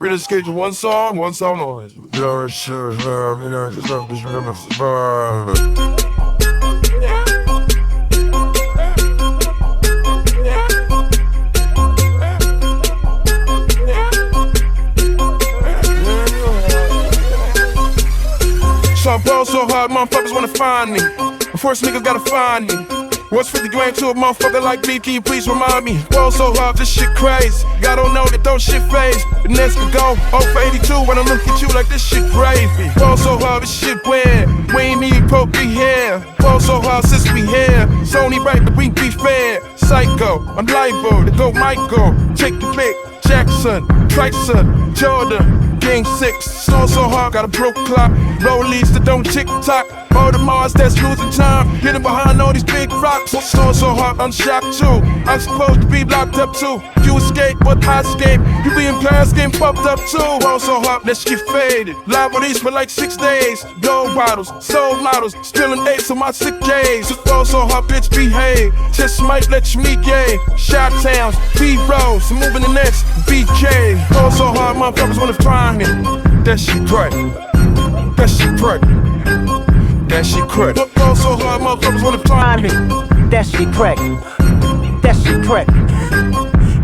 We're just skate to one song only. So I ball so hard, motherfuckers wanna find me. First niggas gotta find me. What's 50 grand to a motherfucker like me? Can you please remind me? Ball so hard, this shit crazy. Y'all don't know that those shit phase. The next could go 0 for 82 when I look at you like this shit gravy. Ball so hard, this shit weird. We ain't even pro be here. Ball so hard since we here. It's only right that we be fair. Psycho, I'm liable to go Michael. Take the pick, Jackson, Tyson, Jordan, Game 6. Snow so hard, got a broke clock. Rollies that don't tick tock. All the Mars that's losing time. Hidden behind all these big rocks. Snow so hard, I'm shocked too. I'm supposed to be locked up too. You escape, but I escape. You be in class, getting puffed up too. All so hard, let's get faded. Live with these for like 6 days. Gold bottles, soul models, spilling dates on my sick days. All so hard, bitch, behave. Just might let you meet gay. Shot towns, B-Rolls, moving the next BK. All so hard, motherfuckers wanna find me. That shit crack. That shit crack. That shit crack. All so hard, motherfuckers wanna find me. That shit crack. That shit crack.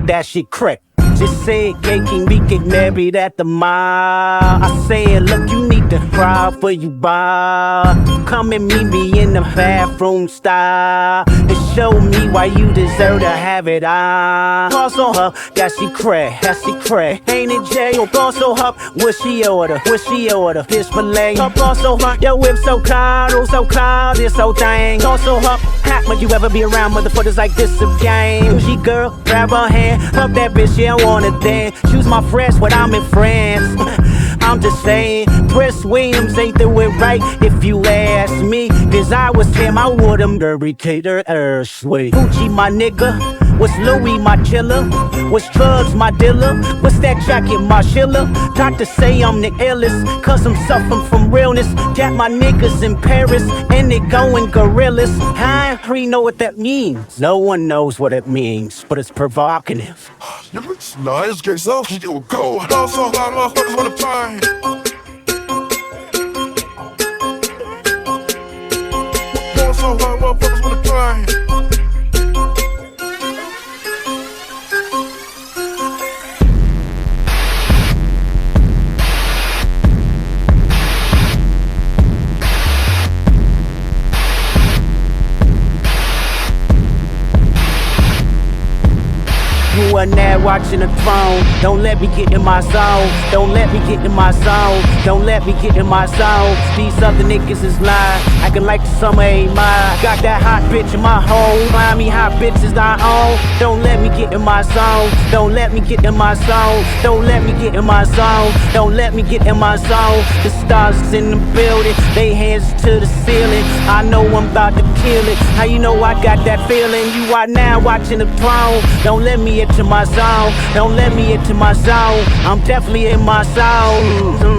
That shit crack. Just said, gay, can we get married at the mall? I said, look, you need to cry for you buy. Come and meet me in the bathroom style and show me why you deserve to have it all. Boss on her, that she crack, that she crack. Ain't in jail, boss on her, what she order, what she order. Display, boss on her, your whip so cold, this whole thing. Boss on her, hot, would you ever be around motherfuckers like this again? Bougie girl, grab her hand, up that bitch, yeah, I wanna dance. Choose my friends when I'm in France. I'm just saying, Chris Williams ain't do it right if you ask me. Cause I was him, I would've Derricator Earthsway. Gucci my nigga, what's Louis my killer? What's drugs my dealer? What's that jacket my shiller? Doctors say I'm the illest, cause I'm suffering from realness. Got my niggas in Paris, and they going gorillas. I don't know what that means. No one knows what it means, but it's provocative. You look nice, get so you go. All so hard, motherfuckers wanna find. All so hard, motherfuckers wanna find. You are now watching the throne. Don't let me get in my zone. Don't let me get in my zone. Don't let me get in my zone. These other niggas is lying, acting like the summer ain't mine. Got that hot bitch in my home. Miami hot bitches I own. Don't let me get in my zone. Don't let me get in my zone. Don't let me get in my zone. Don't let me get in my zone. The stars is in the building. They hands to the ceiling. I know I'm about to kill it. How you know I got that feeling? You are now watching the throne. Don't let me into my zone. Don't let me into my zone. I'm definitely in my zone.